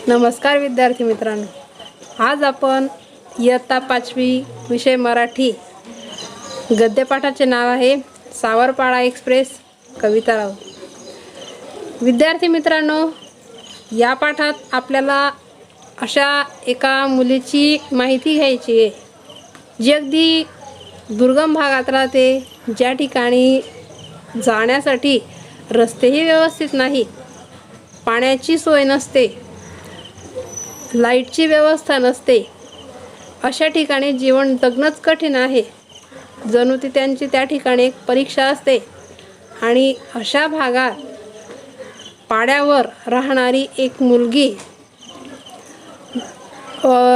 नमस्कार विद्यार्थी मित्रांनो, आज आपण इयत्ता 5वी विषय मराठी गद्यपाठाचे नाव आहे सावरपाडा एक्सप्रेस कविताराव। विद्यार्थी मित्रांनो, या पाठात आपल्याला अशा एका मुलीची माहिती घ्यायची आहे जी अगदी दुर्गम भागात राहते, ज्या ठिकाणी जाण्यासाठी रस्तेही व्यवस्थित नाही, पाण्याची सोय नसते, लाईटची व्यवस्था नसते। अशा ठिकाणी जीवन जगणंच कठीण आहे, जणू ती त्यांची त्या ठिकाणी एक परीक्षा असते। आणि अशा भागात पाड्यावर राहणारी एक मुलगी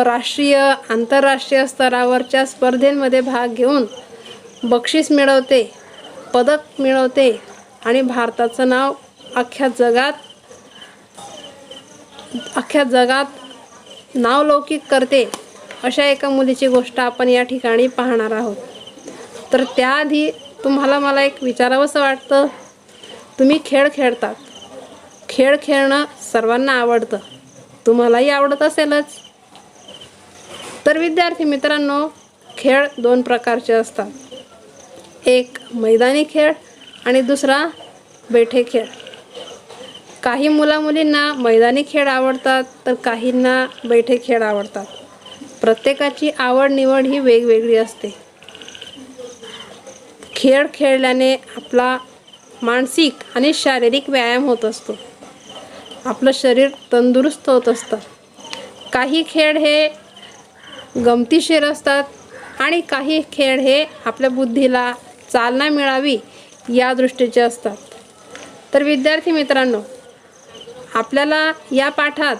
राष्ट्रीय आंतरराष्ट्रीय स्तरावरच्या स्पर्धेमध्ये भाग घेऊन बक्षीस मिळवते, पदक मिळवते आणि भारताचं नाव अख्ख्या जगात नावलौकिक करते। अशा एका मुलीची गोष्ट आपण या ठिकाणी पाहणार आहोत। तर त्याआधी तुम्हाला मला एक विचारावंसं वाटतं, तुम्ही खेळ खेळतात, खेळ खेळणं सर्वांना आवडतं, तुम्हालाही आवडत असेलच। तर विद्यार्थी मित्रांनो, खेळ दोन प्रकारचे असतात, एक मैदानी खेळ आणि दुसरा बैठे खेळ। काही मुलामुलींना मैदानी खेळ आवडतात तर काहींना बैठे खेळ आवडतात। प्रत्येकाची आवड निवड ही वेगवेगळी असते। खेळ खेळल्याने आपला मानसिक आणि शारीरिक व्यायाम होत असतो, आपलं शरीर तंदुरुस्त होत असतं। काही खेळ हे गमतीशीर असतात आणि काही खेळ हे आपल्या बुद्धीला चालना मिळावी या दृष्टीचे असतात। तर विद्यार्थी मित्रांनो, आपल्याला या पाठात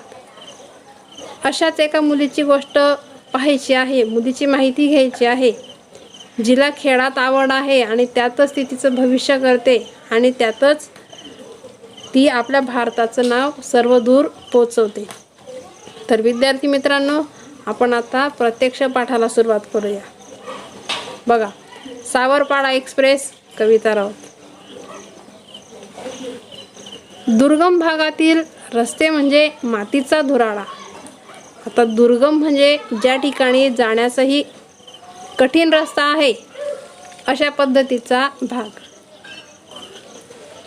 अशाच एका मुलीची गोष्ट पाहायची आहे, मुलीची माहिती घ्यायची आहे, जिला खेळात आवड आहे आणि त्यातच ती तिचं भविष्य करते आणि त्यातच ती आपल्या भारताचं नाव सर्वदूर पोचवते। तर विद्यार्थी मित्रांनो, आपण आता प्रत्यक्ष पाठाला सुरुवात करूया। बघा, सावरपाडा एक्सप्रेस कविताराव। दुर्गम भागातील रस्ते म्हणजे मातीचा धुराळा। आता दुर्गम म्हणजे ज्या ठिकाणी जाण्याचाही कठीण रस्ता आहे, अशा पद्धतीचा भाग।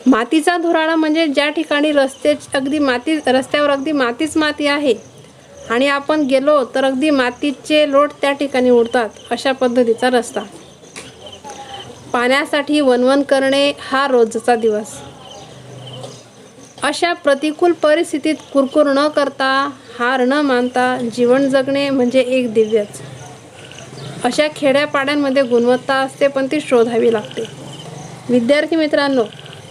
मातीचा धुराळा म्हणजे ज्या ठिकाणी रस्त्यावर अगदी माती आहे आणि आपण गेलो तर अगदी मातीचे लोट त्या ठिकाणी उडतात, अशा पद्धतीचा रस्ता। पाण्यासाठी वणवण करणे हा रोजचा दिवस। अशा प्रतिकूल परिस्थितीत कुरकुर न करता, हार न मानता जीवन जगणे म्हणजे एक दिव्यच। अशा खेड्यापाड्यांमध्ये गुणवत्ता असते, पण ती शोधावी लागते। विद्यार्थी मित्रांनो,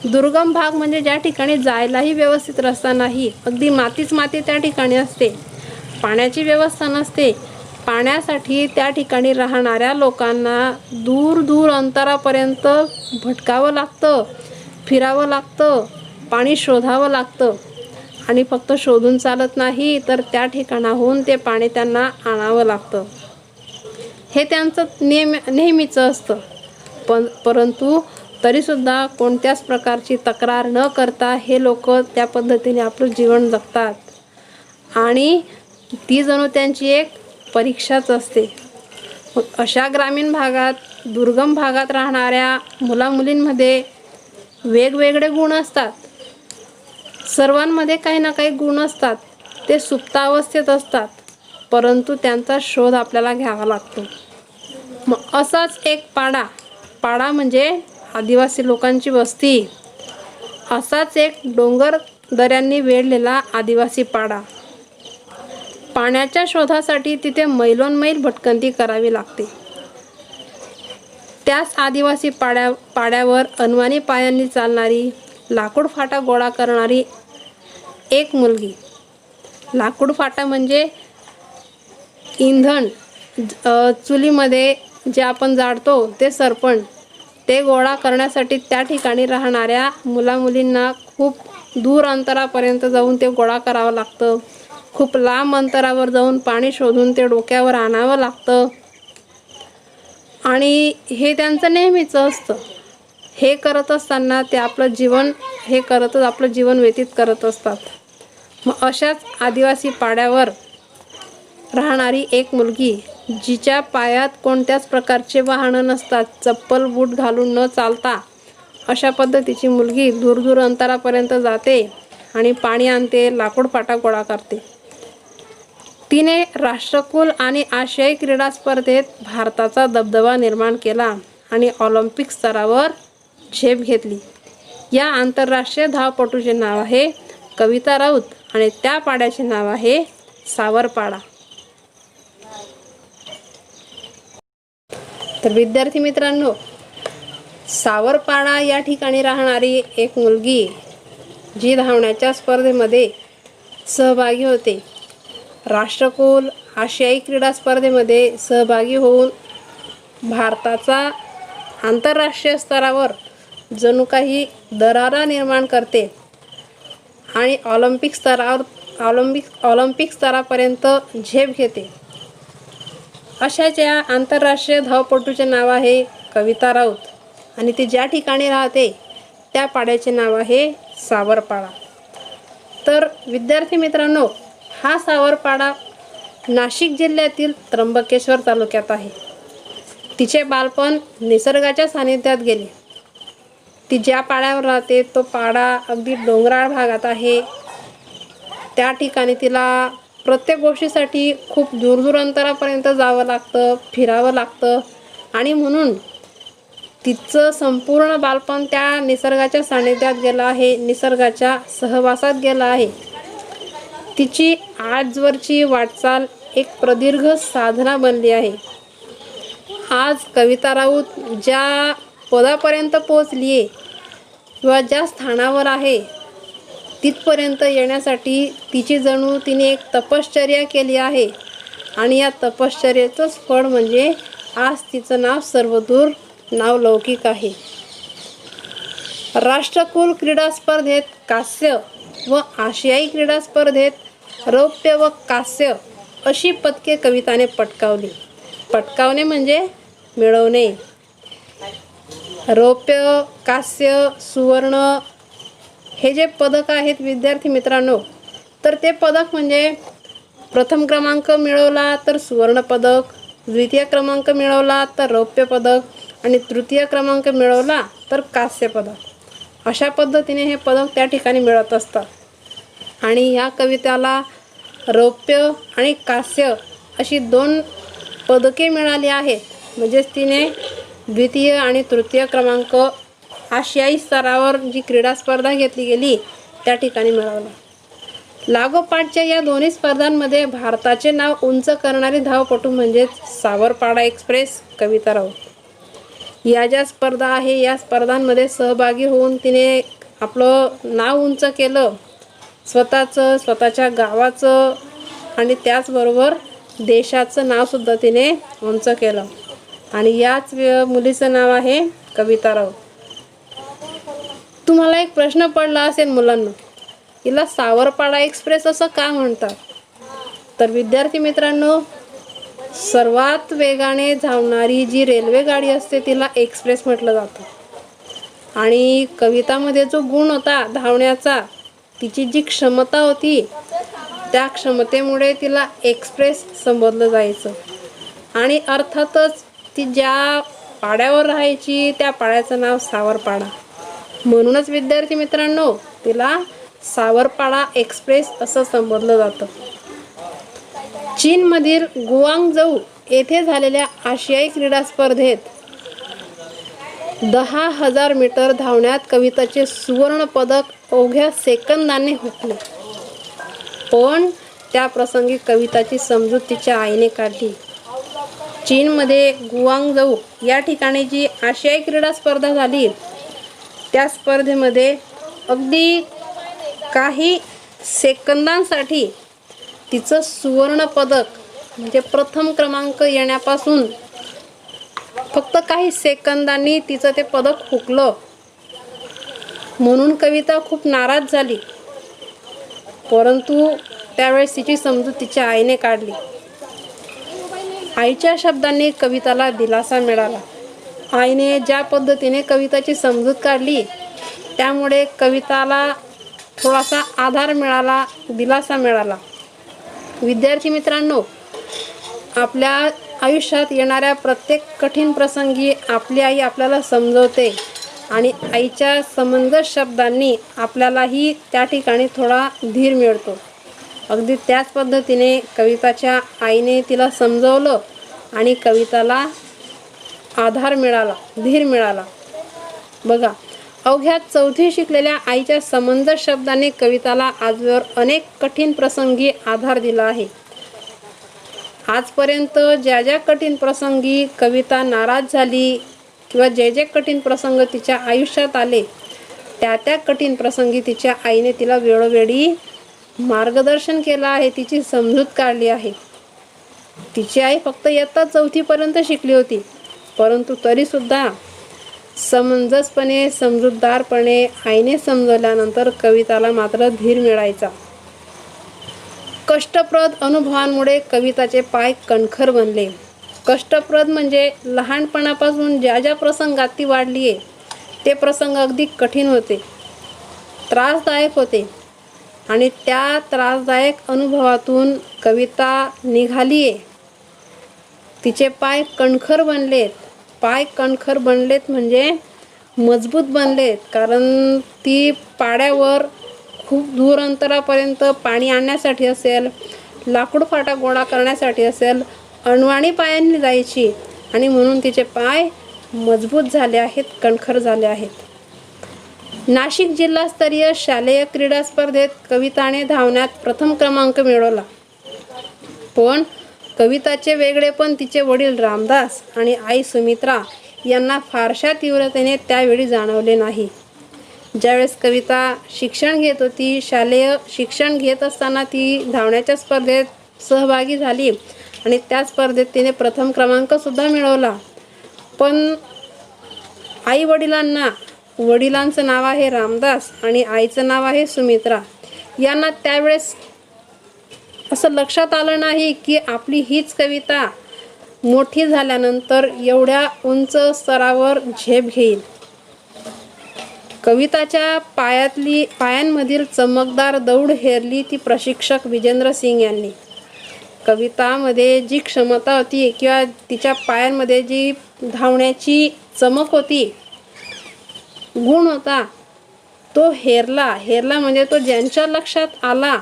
दुर्गम भाग म्हणजे ज्या ठिकाणी जायलाही व्यवस्थित रस्ता नाही, अगदी मातीच माती त्या ठिकाणी असते, पाण्याची व्यवस्था नसते। पाण्यासाठी त्या ठिकाणी राहणाऱ्या लोकांना दूर दूर अंतरापर्यंत भटकावं लागतं, फिरावं लागतं, पाणी शोधावं लागतं। आणि फक्त शोधून चालत नाही, तर त्या ठिकाणाहून ते पाणी त्यांना आणावं लागतं। हे त्यांचं नेहमीचं असतं। परंतु तरीसुद्धा कोणत्याच प्रकारची तक्रार न करता हे लोक त्या पद्धतीने आपलं जीवन जगतात आणि ती जणू त्यांची एक परीक्षाच असते। अशा ग्रामीण भागात, दुर्गम भागात राहणाऱ्या मुलामुलींमध्ये वेगवेगळे गुण असतात। सर्वांमध्ये काही ना काही गुण असतात, ते सुप्तावस्थेत असतात, परंतु त्यांचा शोध आपल्याला घ्यावा लागतो। मग असाच एक पाडा म्हणजे आदिवासी लोकांची वस्ती, असाच एक डोंगर दऱ्यांनी वेढलेला आदिवासी पाडा। पाण्याच्या शोधासाठी तिथे मैलोनमैल भटकंती करावी लागते। त्याच आदिवासी पाड्यावर अनवाणी पायांनी चालणारी, लाकूड फाटा गोळा करणारी एक मुलगी। लाकूड फाटा म्हणजे इंधन, चुलीमध्ये जे आपण जाळतो ते सरपण, ते गोळा करण्यासाठी त्या ठिकाणी राहणाऱ्या मुलामुलींना खूप दूर अंतरापर्यंत जाऊन ते गोळा करावं लागतं। खूप लांब अंतरावर जाऊन पाणी शोधून ते डोक्यावर आणावं लागतं आणि हे त्यांचं नेहमीचं असतं। हे करत असताना ते आपलं जीवन व्यतीत करत असतात। मग अशाच आदिवासी पाड्यावर राहणारी एक मुलगी, जिच्या पायात कोणत्याच प्रकारचे वाहनं नसतात, चप्पल बूट घालून न चालता अशा पद्धतीची मुलगी दूर दूर अंतरापर्यंत जाते आणि पाणी आणते, लाकूड फाटा गोळा करते. तिने राष्ट्रकुल आणि आशियाई क्रीडा स्पर्धेत भारताचा दबदबा निर्माण केला आणि ऑलिम्पिक स्तरावर झेप घेतली. या आंतरराष्ट्रीय धावपटूचे नाव आहे कविता राऊत आणि त्या पाड्याचे नाव आहे सावरपाडा. तर विद्यार्थी मित्रांनो, सावरपाडा या ठिकाणी राहणारी एक मुलगी, जी धावण्याच्या स्पर्धेमध्ये सहभागी होते, राष्ट्रकुल आशियाई क्रीडा स्पर्धेमध्ये सहभागी होऊन भारताचा आंतरराष्ट्रीय स्तरावर जणू काही दरारा निर्माण करते आणि ऑलिम्पिक स्तरापर्यंत झेप घेते. अशा ज्या आंतरराष्ट्रीय धावपटूचे नाव आहे कविता राऊत आणि ती ज्या ठिकाणी राहते त्या पाड्याचे नाव आहे सावरपाडा. तर विद्यार्थी मित्रांनो, हा सावरपाडा नाशिक जिल्ह्यातील त्र्यंबकेश्वर तालुक्यात आहे. तिचे बालपण निसर्गाच्या सानिध्यात गेले. ती ज्या पाड्यावर राहते तो पाडा अगदी डोंगराळ भागात आहे. त्या ठिकाणी तिला प्रत्येक गोष्टीसाठी खूप दूर दूर अंतरापर्यंत जावं लागतं, फिरावं लागतं आणि म्हणून तिचं संपूर्ण बालपण त्या निसर्गाच्या सानिध्यात गेलं आहे, निसर्गाच्या सहवासात गेलं आहे. तिची आजवरची वाटचाल एक प्रदीर्घ साधना बनली आहे. आज कविता राऊत ज्या पदापर्यंत पोहोचली आहे किंवा ज्या स्थानावर आहे, तिथपर्यंत येण्यासाठी तिने एक तपश्चर्या केली आहे आणि या तपश्चर्येचंच फळ म्हणजे आज तिचं नाव सर्वदूर नावलौकिक आहे. राष्ट्रकुल क्रीडा स्पर्धेत कांस्य व आशियाई क्रीडा स्पर्धेत रौप्य व कांस्य अशी पदके कविताने पटकावली. पटकावणे म्हणजे मिळवणे. रौप्य, कांस्य, सुवर्ण हे जे पदक आहेत विद्यार्थी मित्रांनो, तर ते पदक म्हणजे प्रथम क्रमांक मिळवला तर सुवर्ण पदक, द्वितीय क्रमांक मिळवला तर रौप्य पदक आणि तृतीय क्रमांक मिळवला तर कांस्य पदक. अशा पद्धतीने हे पदक त्या ठिकाणी मिळत असतात. आणि या कविताला रौप्य आणि कांस्य अशी 2 पदके मिळाली आहेत. म्हणजेच तिने द्वितीय आणि तृतीय क्रमांक आशियाई स्तरावर जी क्रीडा स्पर्धा घेतली गेली त्या ठिकाणी मिळवला. लागोपाठच्या या दोन्ही स्पर्धांमध्ये भारताचे नाव उंच करणारी धावपटू म्हणजेच सावरपाडा एक्सप्रेस कविता राऊत. या ज्या स्पर्धा आहे या स्पर्धांमध्ये सहभागी होऊन तिने आपलं नाव उंच केलं, स्वतःचं, स्वतःच्या गावाचं आणि त्याचबरोबर देशाचं नावसुद्धा तिने उंच केलं. आणि याच मुलीचं नाव आहे कविता राऊत. तुम्हाला एक प्रश्न पडला असेल मुलांना, हिला सावरपाडा एक्सप्रेस असं का म्हणतात? तर विद्यार्थी मित्रांनो, सर्वात वेगाने धावणारी जी रेल्वे गाडी असते तिला एक्सप्रेस म्हटलं जातं. आणि कवितामध्ये जो गुण होता धावण्याचा, तिची जी क्षमता होती, त्या क्षमतेमुळे तिला एक्सप्रेस संबोधलं जायचं. आणि अर्थातच ती ज्या पाड्यावर राहायची त्या पाड्याचं नाव सावरपाडा. म्हणूनच विद्यार्थी मित्रांनो, तिला सावरपाडा एक्सप्रेस असं संबोधलं जातं. चीनमधील गुआंगझू येथे झालेल्या आशियाई क्रीडा स्पर्धेत 10,000 मीटर धावण्यात कविताचे सुवर्ण पदक अवघ्या सेकंदाने हुकले. पण त्या प्रसंगी कविताची समजूत तिच्या आईने काढली. चीनमध्ये गुआंगझू या ठिकाणी जी आशियाई क्रीडा स्पर्धा झाली त्या स्पर्धेमध्ये अगदी काही सेकंदांसाठी तिचं सुवर्ण पदक म्हणजे प्रथम क्रमांक येण्यापासून फक्त काही सेकंदांनी तिचं ते पदक हुकलं. म्हणून कविता खूप नाराज झाली. परंतु त्यावेळेस तिची समजूत तिच्या आईने काढली. आईच्या शब्दांनी कविताला दिलासा मिळाला. आईने ज्या पद्धतीने कविताची समजूत काढली त्यामुळे कविताला थोडासा आधार मिळाला, दिलासा मिळाला. विद्यार्थी मित्रांनो, आपल्या आयुष्यात येणाऱ्या प्रत्येक कठीण प्रसंगी आपली आई आपल्याला समजवते आणि आईच्या समंजस शब्दांनी आपल्यालाही त्या ठिकाणी थोडा धीर मिळतो. अगदी त्याच पद्धतीने कविताच्या आईने तिला समजवलं आणि कविताला आधार मिळाला, धीर मिळाला. बघा, अवघ्या 4थी शिकलेल्या आईच्या समंजस शब्दाने कविताला आजवर अनेक कठीण प्रसंगी आधार दिला आहे. आजपर्यंत ज्या ज्या कठीण प्रसंगी कविता नाराज झाली किंवा जे जे कठीण प्रसंग तिच्या आयुष्यात आले, त्या त्या कठीण प्रसंगी तिच्या आईने तिला वेळोवेळी मार्गदर्शन केलं आहे, तिची समजूत काढली आहे. तिची आई फक्त इयत्ता 4थीपर्यंत शिकली होती, परंतु तरीसुद्धा समंजसपणे, समजूतदारपणे आईने समजवल्यानंतर कविताला मात्र धीर मिळायचा. कष्टप्रद अनुभवांमुळे कविताचे पाय कणखर बनले. कष्टप्रद म्हणजे लहानपणापासून ज्या ज्या प्रसंगात ती वाढली आहे, ते प्रसंग अगदी कठीण होते, त्रासदायक होते आणि त्या त्रासदायक अनुभवातून कविता निघाली आहे. तिचे पाय कणखर बनलेत. पाय कणखर बनलेत म्हणजे मजबूत बनलेत, कारण ती पाड्यावर खूप दूर अंतरापर्यंत पाणी आणण्यासाठी असेल, लाकूड फाटा गोळा करण्यासाठी असेल, अनवाणी पायांनी जायची आणि म्हणून तिचे पाय मजबूत झाले आहेत, कणखर झाले आहेत. नाशिक जिल्हास्तरीय शालेय क्रीडा स्पर्धेत कविताने धावण्यात प्रथम क्रमांक मिळवला. पण कविताचे वेगळेपण तिचे वडील रामदास आणि आई सुमित्रा यांना फारशा तीव्रतेने त्यावेळी जाणवले नाही. ज्यावेळेस कविता शिक्षण घेत होती, शालेय शिक्षण घेत असताना ती धावण्याच्या स्पर्धेत सहभागी झाली आणि त्या स्पर्धेत तिने प्रथम क्रमांकसुद्धा मिळवला. पण आई वडिलांना, वडिलांचं नाव आहे रामदास आणि आईचं नाव आहे सुमित्रा, यांना त्यावेळेस असं लक्षात आलं नाही की आपली हीच कविता मोठी झाल्यानंतर एवढ्या उंच स्तरावर झेप घेईल. कविताच्या पायांमधील चमकदार दौड हेरली ती प्रशिक्षक विजेंद्र सिंग यांनी. कवितामध्ये जी क्षमता होती किंवा तिच्या पायांमध्ये जी धावण्याची चमक होती, गुण होता, तो हेरला म्हणजे तो ज्यांच्या लक्षात आला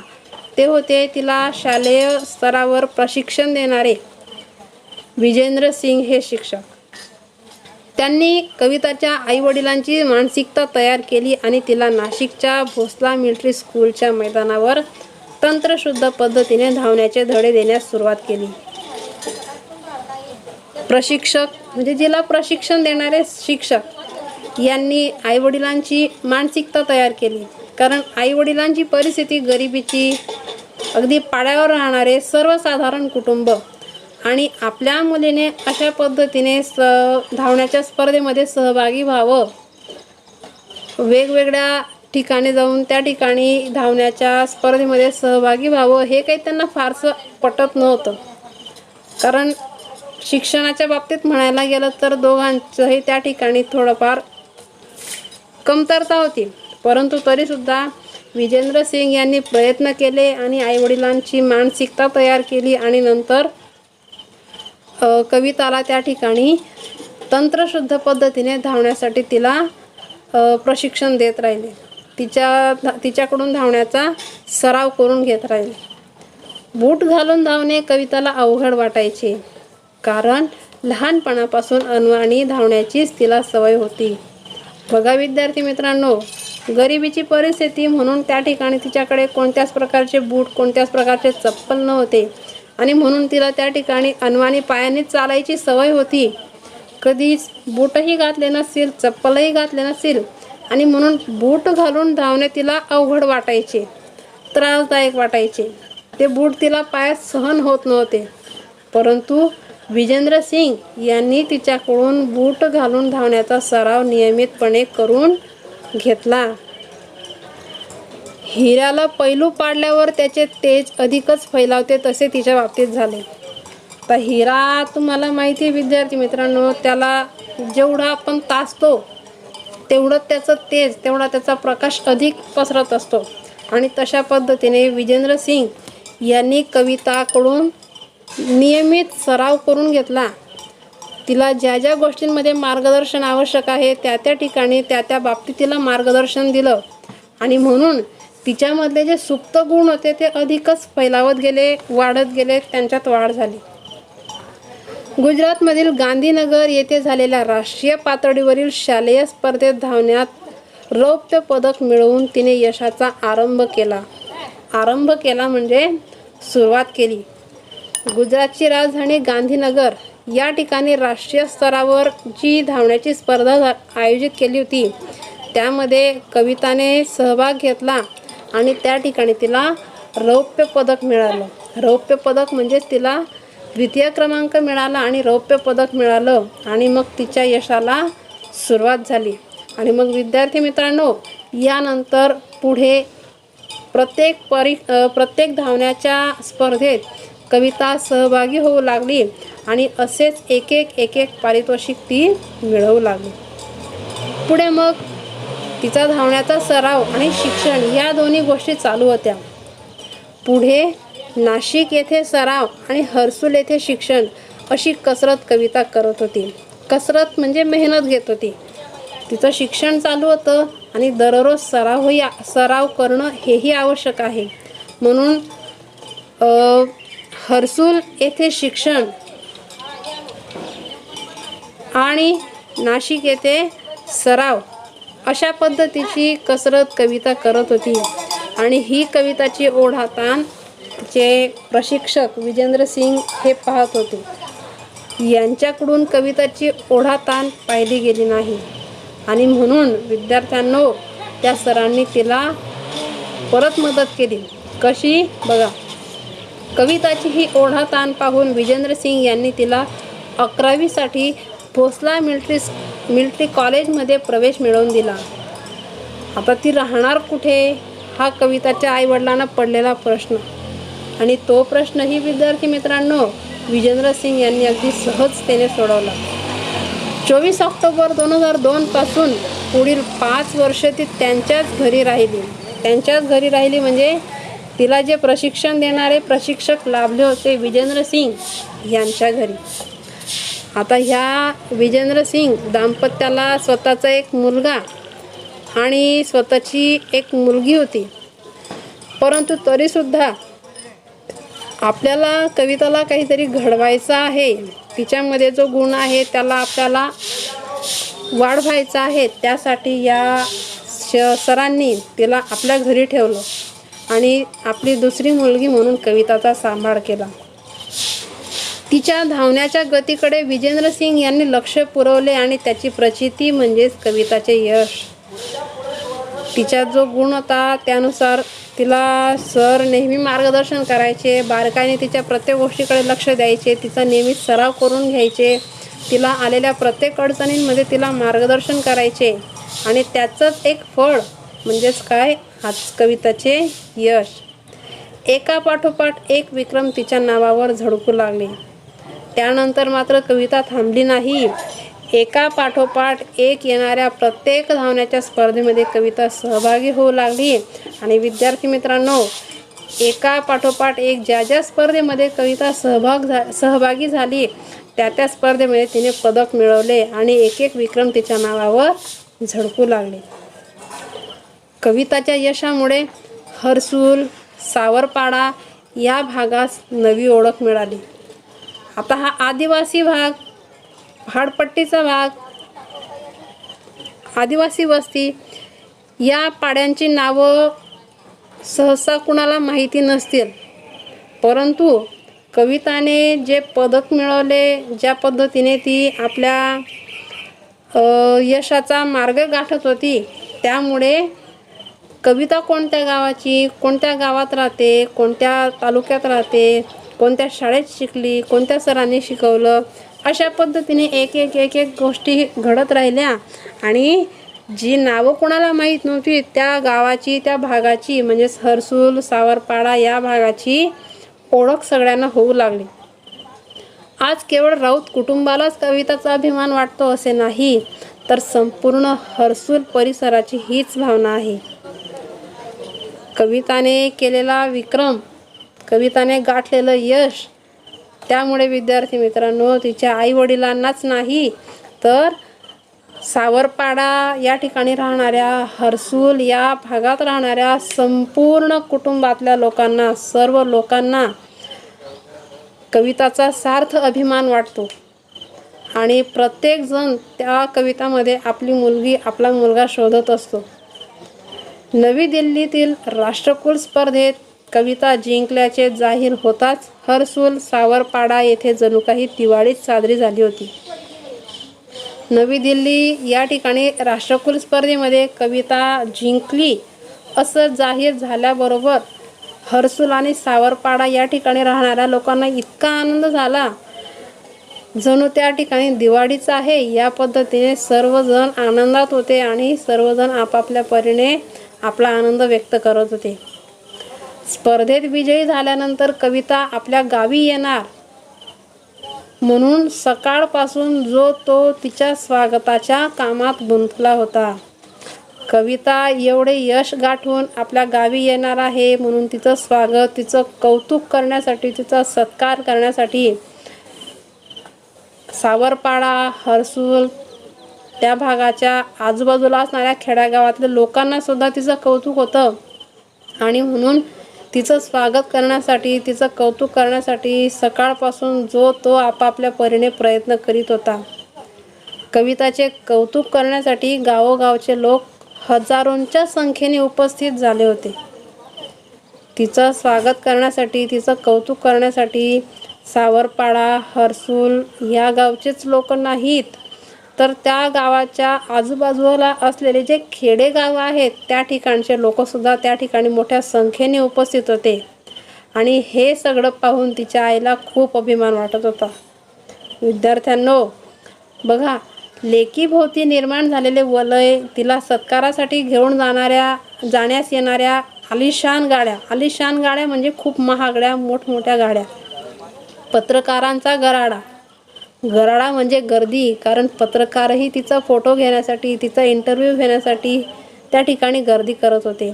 ते होते तिला शालेय स्तरावर प्रशिक्षण देणारे विजेंद्र सिंग हे शिक्षक. त्यांनी कविताच्या आईवडिलांची मानसिकता तयार केली आणि तिला नाशिकच्या भोसला मिलिटरी स्कूलच्या मैदानावर तंत्रशुद्ध पद्धतीने धावण्याचे धडे देण्यास सुरुवात केली. प्रशिक्षक म्हणजे जिला प्रशिक्षण देणारे शिक्षक यांनी आईवडिलांची मानसिकता तयार केली, कारण आईवडिलांची परिस्थिती गरिबीची, अगदी पाड्यावर राहणारे सर्वसाधारण कुटुंब आणि आपल्या मुलीने अशा पद्धतीने धावण्याच्या स्पर्धेमध्ये सहभागी व्हावं, वेगवेगळ्या ठिकाणी जाऊन त्या ठिकाणी धावण्याच्या स्पर्धेमध्ये सहभागी व्हावं, हे काही त्यांना फारसं पटत नव्हतं. कारण शिक्षणाच्या बाबतीत म्हणायला गेलं तर दोघांचंही त्या ठिकाणी थोडंफार कमतरता होती. परंतु तरीसुद्धा विजेंद्र सिंग यांनी प्रयत्न केले आणि आईवडिलांची मानसिकता तयार केली आणि नंतर कविताला त्या ठिकाणी तंत्रशुद्ध पद्धतीने धावण्यासाठी तिला प्रशिक्षण देत राहिले. तिच्याकडून धावण्याचा सराव करून घेत राहिले. बूट घालून धावणे कविताला अवघड वाटायचे, कारण लहानपणापासून अनवाणी धावण्याचीच तिला सवय होती. बघा विद्यार्थी मित्रांनो, गरिबीची परिस्थिती म्हणून त्या ठिकाणी तिच्याकडे कोणत्याच प्रकारचे बूट, कोणत्याच प्रकारचे चप्पल नव्हते आणि म्हणून तिला त्या ठिकाणी अनवाणी पायाने चालायची सवय होती. कधीच बूटही घातले नसतील, चप्पलही घातले नसतील आणि म्हणून बूट घालून धावणे तिला अवघड वाटायचे, त्रासदायक वाटायचे. ते बूट तिला पायात सहन होत नव्हते. परंतु विजेंद्र सिंग यांनी तिच्याकडून बूट घालून धावण्याचा सराव नियमितपणे करून घेतला. हिऱ्याला पैलू पाडल्यावर त्याचे तेज अधिकच फैलावते, तसे तिच्या बाबतीत झाले. तर हिरा तुम्हाला माहिती आहे विद्यार्थी मित्रांनो, त्याला जेवढा आपण तासतो तेवढं त्याचं तेज, तेवढा त्याचा प्रकाश अधिक पसरत असतो. आणि तशा पद्धतीने विजेंद्र सिंग यांनी कविताकडून नियमित सराव करून घेतला. तिला ज्या ज्या गोष्टींमध्ये मार्गदर्शन आवश्यक आहे त्या त्या ठिकाणी त्या त्या बाबतीत तिला मार्गदर्शन दिलं आणि म्हणून तिच्यामधले जे सुप्त गुण होते ते अधिकच फैलावत गेले, वाढत गेले, त्यांच्यात वाढ झाली. गुजरातमधील गांधीनगर येथे झालेल्या राष्ट्रीय पातळीवरील शालेय स्पर्धेत धावण्यात रौप्य पदक मिळवून तिने यशाचा आरंभ केला म्हणजे सुरुवात केली. गुजरातची राजधानी गांधीनगर या ठिकाणी राष्ट्रीय स्तरावर जी धावण्याची स्पर्धा आयोजित केली होती त्यामध्ये कविताने सहभाग घेतला आणि त्या ठिकाणी तिला रौप्य पदक मिळालं. रौप्य पदक म्हणजे तिला द्वितीय क्रमांक मिळाला आणि रौप्य पदक मिळालं आणि मग तिच्या यशाला सुरुवात झाली. आणि मग विद्यार्थी मित्रांनो, यानंतर पुढे प्रत्येक धावण्याच्या स्पर्धेत कविता सहभागी होऊ लागली आणि असेच एक एक पारितोषिक ती मिळवू लागली. पुढे मग तिचा धावण्याचा सराव आणि शिक्षण या दोन्ही गोष्टी चालू होत्या. पुढे नाशिक येथे सराव आणि हर्सुल येथे शिक्षण अशी कसरत कविता करत होती. कसरत म्हणजे मेहनत घेत होती. तिचं शिक्षण चालू होतं आणि दररोज सराव करणं हेही आवश्यक आहे. म्हणून हर्सुल येथे शिक्षण आणि नाशिक येथे सराव अशा पद्धतीची कसरत कविता करत होती. आणि ही कविताची ओढाताण चे प्रशिक्षक विजेंद्र सिंग हे पाहत होते. यांच्याकडून कविताची ओढाताण पाहिली गेली नाही आणि म्हणून विद्यार्थ्यांनो त्या सरांनी तिला परत मदत केली. कशी बघा, कविताची ही ओढाताण पाहून विजेंद्र सिंग यांनी तिला 11वीसाठी भोसला मिलिटरी कॉलेजमध्ये प्रवेश मिळवून दिला. आता ती राहणार कुठे हा कविताच्या आईवडिलांना पडलेला प्रश्न आणि तो प्रश्नही विद्यार्थी मित्रांनो विजेंद्र सिंग यांनी अगदी सहजतेने सोडवला. 24 ऑक्टोबर 2002 पासून पुढील 5 वर्ष ती त्यांच्याच घरी राहिली. म्हणजे तिला जे प्रशिक्षण देणारे प्रशिक्षक लाभले होते विजेंद्र सिंग यांच्या घरी. आता ह्या विजेंद्र सिंग दाम्पत्याला स्वतःचा एक मुलगा आणि स्वतःची एक मुलगी होती. परंतु तरीसुद्धा आपल्याला कविताला काहीतरी घडवायचं आहे, तिच्यामध्ये जो गुण आहे त्याला आपल्याला वाढवायचा आहे. त्यासाठी या सरांनी तिला आपल्या घरी ठेवलं आणि आपली दुसरी मुलगी म्हणून कविताचा सांभाळ केला. तिच्या धावण्याच्या गतीकडे विजेंद्र सिंग यांनी लक्ष पुरवले आणि त्याची प्रचिती म्हणजेच कविताचे यश. तिच्यात जो गुण होता त्यानुसार तिला सर नेहमी मार्गदर्शन करायचे, बारकाईने तिच्या प्रत्येक गोष्टीकडे लक्ष द्यायचे, तिचा नेहमी सराव करून घ्यायचे, तिला आलेल्या प्रत्येक अडचणींमध्ये तिला मार्गदर्शन करायचे आणि त्याचंच एक फळ म्हणजेच काय, आज कविताचे यश. एकापाठोपाठ एक विक्रम तिच्या नावावर झळकू लागले. त्यानंतर मात्र कविता थांबली नाही. एका पाठोपाठ एक येणाऱ्या प्रत्येक धावण्याच्या स्पर्धेमध्ये कविता सहभागी होऊ लागली आणि विद्यार्थी मित्रांनो, एका पाठोपाठ एक ज्या स्पर्धेमध्ये कविता सहभागी झाली त्या स्पर्धेमध्ये तिने पदक मिळवले आणि एक विक्रम तिच्या नावावर झळकू लागले. कविताच्या यशामुळे हर्सुल, सावरपाडा या भागास नवी ओळख मिळाली. आता हा आदिवासी भाग, पहाडपट्टीचा भाग, आदिवासी वस्ती या पाड्यांची नावं सहसा कुणाला माहिती नसतील. परंतु कविताने जे पदक मिळवले, ज्या पद्धतीने ती आपल्या यशाचा मार्ग गाठत होती, त्यामुळे कविता कोणत्या गावाची, कोणत्या गावात राहते, कोणत्या तालुक्यात राहते, कोणत्या शाळेत शिकली, कोणत्या सरांनी शिकवलं, अशा पद्धतीने एक गोष्टी घडत राहिल्या आणि जी नावं कोणाला माहीत नव्हती त्या गावाची, त्या भागाची म्हणजेच हर्सुल, सावरपाडा या भागाची ओळख सगळ्यांना होऊ लागली. आज केवळ राऊत कुटुंबालाच कविताचा अभिमान वाटतो असे नाही, तर संपूर्ण हर्सुल परिसराची हीच भावना आहे. कविताने केलेला विक्रम, कविताने गाठलेलं यश, त्यामुळे विद्यार्थी मित्रांनो तिच्या आईवडिलांनाच नाही तर सावरपाडा या ठिकाणी राहणाऱ्या, हर्सूल या भागात राहणाऱ्या संपूर्ण कुटुंबातल्या लोकांना, सर्व लोकांना कविताचा सार्थ अभिमान वाटतो. आणि प्रत्येकजण त्या कवितामध्ये आपली मुलगी, आपला मुलगा शोधत असतो. नवी दिल्लीतील राष्ट्रकुल स्पर्धेत कविता जिंकल्याचे जाहीर होताच हर्सूल सावरपाडा येथे जणू काही दिवाळीच साजरी झाली होती. नवी दिल्ली या ठिकाणी राष्ट्रकुल स्पर्धेमध्ये कविता जिंकली असं जाहीर झाल्याबरोबर हर्सूल आणि सावरपाडा या ठिकाणी राहणाऱ्या लोकांना इतका आनंद झाला, जणू त्या ठिकाणी दिवाळीच आहे या पद्धतीने सर्वजण आनंदात होते आणि सर्वजण आपापल्या परीने आपला आनंद व्यक्त करत होते. स्पर्धेत विजयी झाल्यानंतर कविता आपल्या गावी येणार म्हणून सकाळपासून जो तो तिच्या स्वागताच्या कामात गुंतला होता. कविता एवढे यश गाठून आपल्या गावी येणार आहे म्हणून तिचं स्वागत, तिचं कौतुक करण्यासाठी, तिचा सत्कार करण्यासाठी सावरपाडा, हर्सूल त्या भागाच्या आजूबाजूला असणाऱ्या खेड्यागावातल्या लोकांना सुद्धा तिचं कौतुक होतं. आणि म्हणून तिचं स्वागत करण्यासाठी, तिचं कौतुक करण्यासाठी सकाळपासून जो तो आपापल्या परीने प्रयत्न करीत होता. कविताचे कौतुक करण्यासाठी गावोगावचे लोक हजारोंच्या संख्येने उपस्थित झाले होते. तिचं स्वागत करण्यासाठी, तिचं कौतुक करण्यासाठी सावरपाडा, हर्सूल या गावचेच लोक नाहीत तर त्या गावाच्या आजूबाजूला असलेले जे खेडेगाव आहेत त्या ठिकाणचे लोकसुद्धा त्या ठिकाणी मोठ्या संख्येने उपस्थित होते. आणि हे सगळं पाहून तिच्या आईला खूप अभिमान वाटत होता. विद्यार्थ्यांनो बघा, लेकीभोवती निर्माण झालेले वलय, तिला सत्कारासाठी घेऊन जाण्यास येणाऱ्या आलिशान गाड्या म्हणजे खूप महागड्या मोठमोठ्या गाड्या, पत्रकारांचा गराडा म्हणजे गर्दी, कारण पत्रकारही तिचा फोटो घेण्यासाठी, तिचा इंटरव्ह्यू घेण्यासाठी त्या ठिकाणी गर्दी करत होते.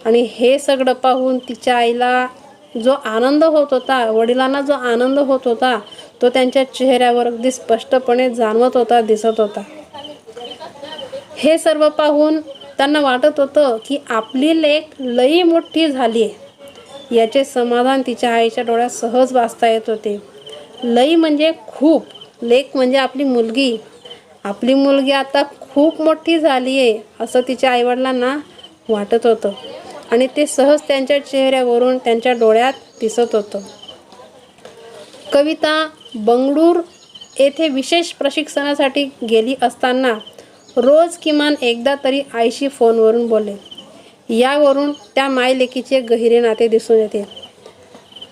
आणि हे सगळं पाहून तिच्या आईला जो आनंद होत होता, वडिलांना जो आनंद होत होता तो त्यांच्या चेहऱ्यावर अगदी स्पष्टपणे जाणवत होता, दिसत होता. हे सर्व पाहून त्यांना वाटत होतं की आपली लेक लई मोठी झाली आहे. याचे समाधान तिच्या आईच्या डोळ्यात सहज वाचता येत होते. लई म्हणजे खूप, लेक म्हणजे आपली मुलगी आता खूप मोठी झाली आहे असं तिच्या आईवडिलांना वाटत होतं. आणि ते सहज त्यांच्या चेहऱ्यावरून, त्यांच्या डोळ्यात दिसत होतं. कविता बंगळूर येथे विशेष प्रशिक्षणासाठी गेली असताना रोज किमान एकदा तरी आईशी फोनवरून बोले. यावरून त्या मायलेकीचे गहिरे नाते दिसून येते.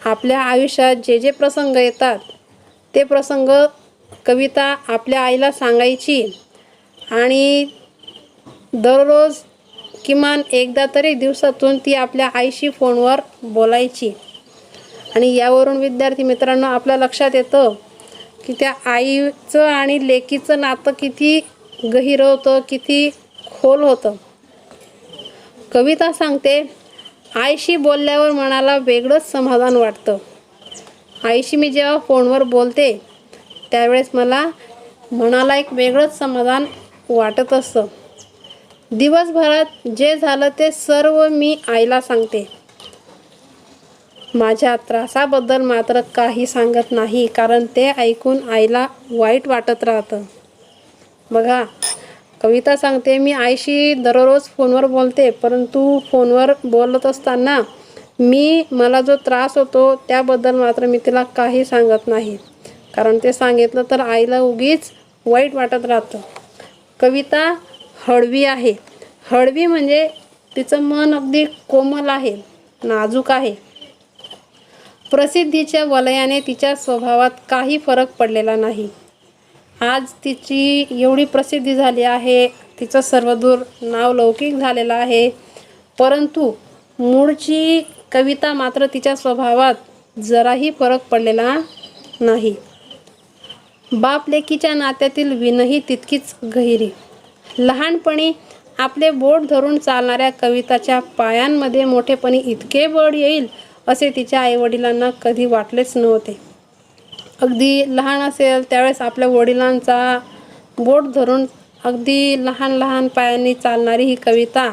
आपल्या आयुष्यात जे जे प्रसंग येतात ते प्रसंग कविता आपल्या आईला सांगायची आणि दररोज किमान एकदा तरी दिवसातून ती आपल्या आईशी फोनवर बोलायची. आणि यावरून विद्यार्थी मित्रांनो आपल्या लक्षात येतं की त्या आईचं आणि लेकीचं नातं किती गहिरं होतं, किती खोल होतं. कविता सांगते, आईशी बोलल्यावर मनाला वेगळंच समाधान वाटतं. आईशी मी जेव्हा फोनवर बोलते त्यावेळेस मला मनाला एक वेगळंच समाधान वाटत असतं. दिवसभरात जे झालं ते सर्व मी आईला सांगते. माझ्या त्रासाबद्दल मात्र काही सांगत नाही, कारण ते ऐकून आईला वाईट वाटत राहतं. बघा, कविता सांगते, मी आईशी दररोज फोनवर बोलते, परंतु फोनवर बोलत असताना मला जो त्रास होतो त्याबद्दल मात्र मी तिला काही सांगत नाही, कारण ते सांगितलं तर आईला उगीच वाईट वाटत राहतं. कविता हळवी आहे. हळवी म्हणजे तिचं मन अगदी कोमल आहे, नाजूक आहे. प्रसिद्धीच्या वलयाने तिच्या स्वभावात काही फरक पडलेला नाही. आज तिची एवढी प्रसिद्धी झाली आहे, तिचं सर्वदूर नाव लौकिक झालेलं आहे, परंतु मूळची कविता मात्र तिच्या स्वभावात जराही फरक पडलेला नाही. बाप लेकीच्या नात्यातील विणही तितकीच गहिरी. लहानपणी आपले बोट धरून चालणाऱ्या कविताच्या पायांमध्ये मोठेपणी इतके बळ येईल असे तिच्या आईवडिलांना कधी वाटलेच नव्हते. अगदी लहान असेल त्यावेळेस आपल्या वडिलांचा बोट धरून अगदी लहान लहान पायांनी चालणारी ही कविता,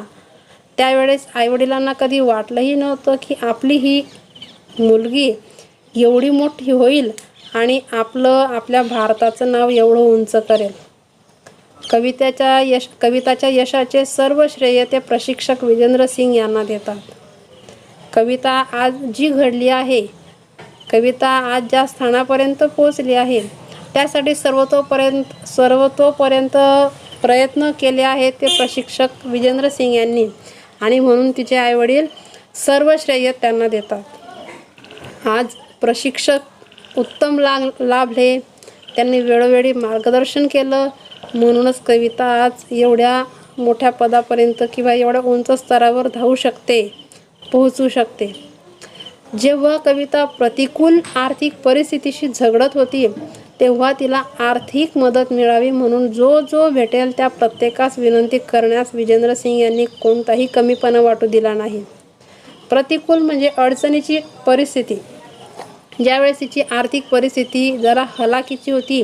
त्यावेळेस आईवडिलांना कधी वाटलंही नव्हतं की आपली ही मुलगी एवढी मोठी होईल आणि आपल्या भारताचं नाव एवढं उंच करेल. कविताच्या यशाचे सर्व श्रेय ते प्रशिक्षक विजेंद्र सिंग यांना देतात. कविता आज जी घडली आहे, कविता आज ज्या स्थानापर्यंत पोहोचली आहे, त्यासाठी सर्वतोपर्यंत प्रयत्न केले आहेत ते प्रशिक्षक विजेंद्र सिंग यांनी, आणि म्हणून तिचे आईवडील सर्व श्रेय त्यांना देतात. आज प्रशिक्षक उत्तम लाभले, त्यांनी वेळोवेळी मार्गदर्शन केलं, म्हणूनच कविता आज एवढ्या मोठ्या पदापर्यंत किंवा एवढ्या उंच स्तरावर पोहोचू शकते. जेव्हा कविता प्रतिकूल आर्थिक परिस्थितीशी झगडत होती तेव्हा तिला आर्थिक मदत मिळावी म्हणून जो भेटेल त्या प्रत्येकास विनंती करण्यास विजेंद्र सिंग यांनी कोणताही कमीपणा वाटू दिला नाही. प्रतिकूल म्हणजे अडचणीची परिस्थिती. ज्यावेळेस तिची आर्थिक परिस्थिती जरा हलाखीची होती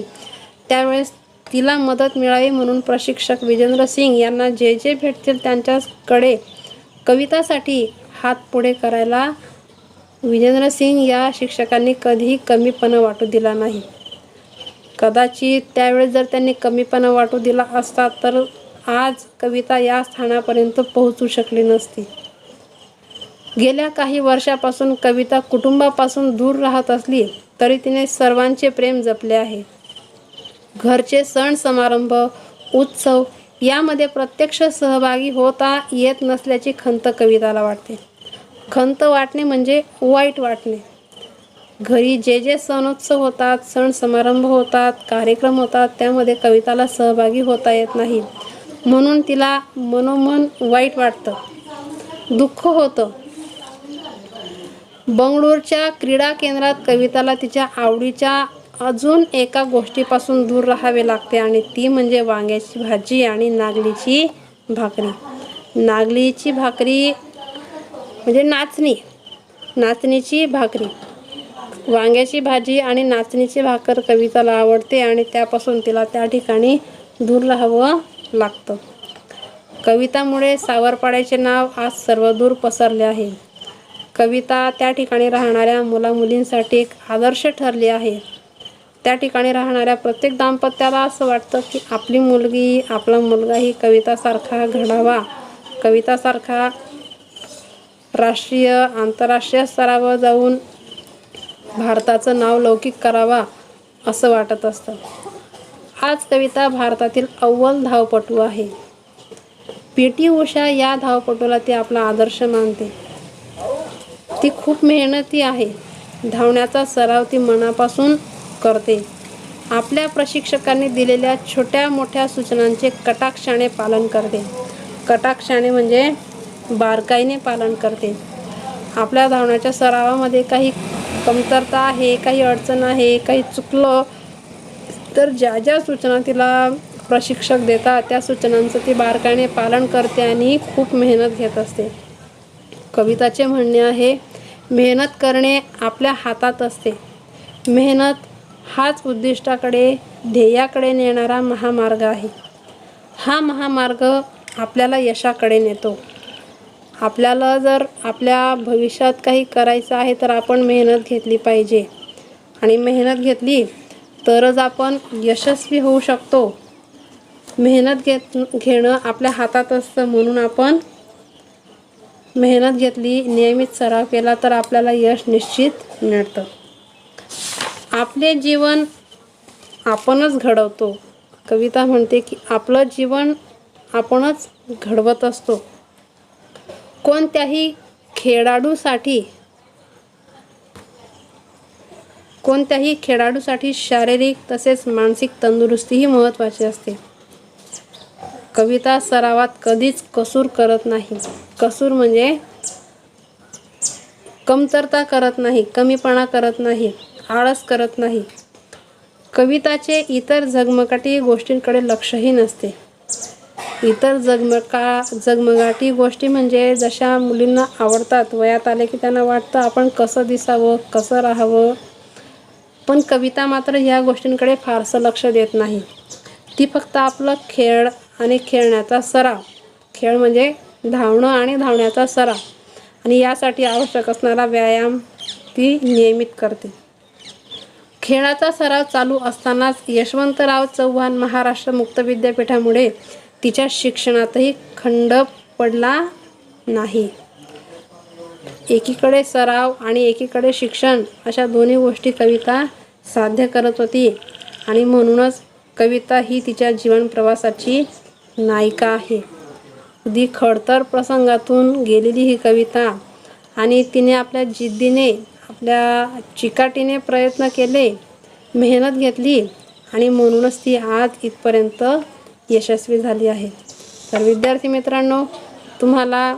त्यावेळेस तिला मदत मिळावी म्हणून प्रशिक्षक विजेंद्र सिंग यांना जे भेटतील त्यांच्याकडे कवितासाठी हात पुढे करायला विजेंद्र सिंग या शिक्षकांनी कधीही कमीपणा वाटू दिला नाही. कदाचित त्यावेळेस जर त्यांनी कमीपणा वाटू दिला असता तर आज कविता या स्थानापर्यंत पोहोचू शकली नसती. गेल्या काही वर्षापासून कविता कुटुंबापासून दूर राहत असली तरी तिने सर्वांचे प्रेम जपले आहे. घरचे सण समारंभ, उत्सव यामध्ये प्रत्यक्ष सहभागी होता येत नसल्याची खंत कविताला वाटते. खंत वाटणे म्हणजे वाईट वाटणे. घरी जे सणोत्सव होतात, सण समारंभ होतात, कार्यक्रम होतात, त्यामध्ये कविताला सहभागी होता येत नाही म्हणून तिला मनोमन वाईट वाटतं, दुःख होतं. बंगळूरच्या क्रीडा केंद्रात कविताला तिच्या आवडीच्या अजून एका गोष्टीपासून दूर राहावे लागते आणि ती म्हणजे वांग्याची भाजी आणि नागलीची भाकरी. नागलीची भाकरी म्हणजे नाचणीची भाकरी. वांग्याची भाजी आणि नाचणीची भाकर कविताला आवडते आणि त्यापासून तिला त्या ठिकाणी दूर राहावं लागतं. कवितामुळे सावरपाड्याचे नाव आज सर्वदूर पसरले आहे. कविता त्या ठिकाणी राहणाऱ्या मुलामुलींसाठी एक आदर्श ठरली आहे. त्या ठिकाणी राहणाऱ्या प्रत्येक दाम्पत्याला असं वाटतं की आपली मुलगी, आपला मुलगाही कवितासारखा घडावा, कवितासारखा राष्ट्रीय आंतरराष्ट्रीय स्तरावर जाऊन भारताचं नाव लौकिक करावा असं वाटत असतं. आज कविता भारतातील अव्वल धावपटू आहे. पी.टी. उषा या धावपटूला ती आपला आदर्श मानते. ती खूप मेहनती आहे. धावण्याचा सराव ती मनापासून करते. आपल्या प्रशिक्षकांनी दिलेल्या छोट्या मोठ्या सूचनांचे कटाक्षाने पालन करते. कटाक्षाने म्हणजे बारकाईने पालन करते. आपल्या धावण्याच्या सरावामध्ये काही कमतरता आहे, काही अडचण आहे, काही चुकलं तर ज्या सूचना तिला प्रशिक्षक देतात त्या सूचनांचं ती बारकाईने पालन करते आणि खूप मेहनत घेत असते. कविताचे म्हणणे आहे, मेहनत करणे आपल्या हातात असते. मेहनत हाच उद्दिष्टाकडे, ध्येयाकडे नेणारा महामार्ग आहे. हा महामार्ग आपल्याला यशाकडे नेतो. आपल्याला जर आपल्या भविष्यात काही करायचं आहे तर आपण मेहनत घेतली पाहिजे आणि मेहनत घेतली तरच आपण यशस्वी होऊ शकतो. मेहनत घेणं आपल्या हातात असतं म्हणून आपण मेहनत घेतली, नियमित सराव केला तर आपल्याला यश निश्चित मिळतं. आपले जीवन आपणच घडवतो. कविता म्हणते की आपलं जीवन आपणच घडवत असतो. कोणत्याही खेळाडूसाठी शारीरिक तसेच मानसिक तंदुरुस्तीही महत्त्वाची असते. कविता सरावात कधीच कसूर करत नाही. कसूर म्हणजे कमतरता करत नाही, कमीपणा करत नाही, आळस करत नाही. कविताचे इतर झगमगाटी गोष्टींकडे लक्षही नसते. इतर जगमगाटी गोष्टी म्हणजे जशा मुलींना आवडतात, वयात आले की त्यांना वाटतं आपण कसं दिसावं, कसं राहावं. पण कविता मात्र ह्या गोष्टींकडे फारसं लक्ष देत नाही. ती फक्त आपलं खेळ आणि खेळण्याचा सराव, खेळ म्हणजे धावणं आणि धावण्याचा सराव, आणि यासाठी आवश्यक असणारा व्यायाम ती नियमित करते. खेळाचा सराव चालू असतानाच यशवंतराव चव्हाण महाराष्ट्र मुक्त विद्यापीठामुळे तिच्या शिक्षणातही खंड पडला नाही. एकीकडे सराव आणि एकीकडे शिक्षण अशा दोन्ही गोष्टी कविता साध्य करत होती, आणि म्हणूनच कविता ही तिच्या जीवन प्रवासाची नायिका आहे. अगदी खडतर प्रसंगातून गेलेली ही कविता, आणि तिने आपल्या जिद्दीने, आपल्या चिकाटीने प्रयत्न केले, मेहनत घेतली, आणि म्हणूनच ती आज इथपर्यंत यशस्वी झाली आहे. तर विद्यार्थी मित्रांनो, तुम्हाला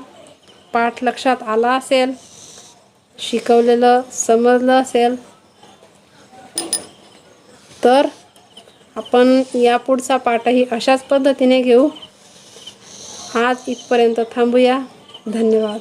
पाठ लक्षात आला असेल, शिकवलेलं समजलं असेल, तर आपण यापुढचा पाठही अशाच पद्धतीने घेऊ. आज इथपर्यंत थांबूया. धन्यवाद.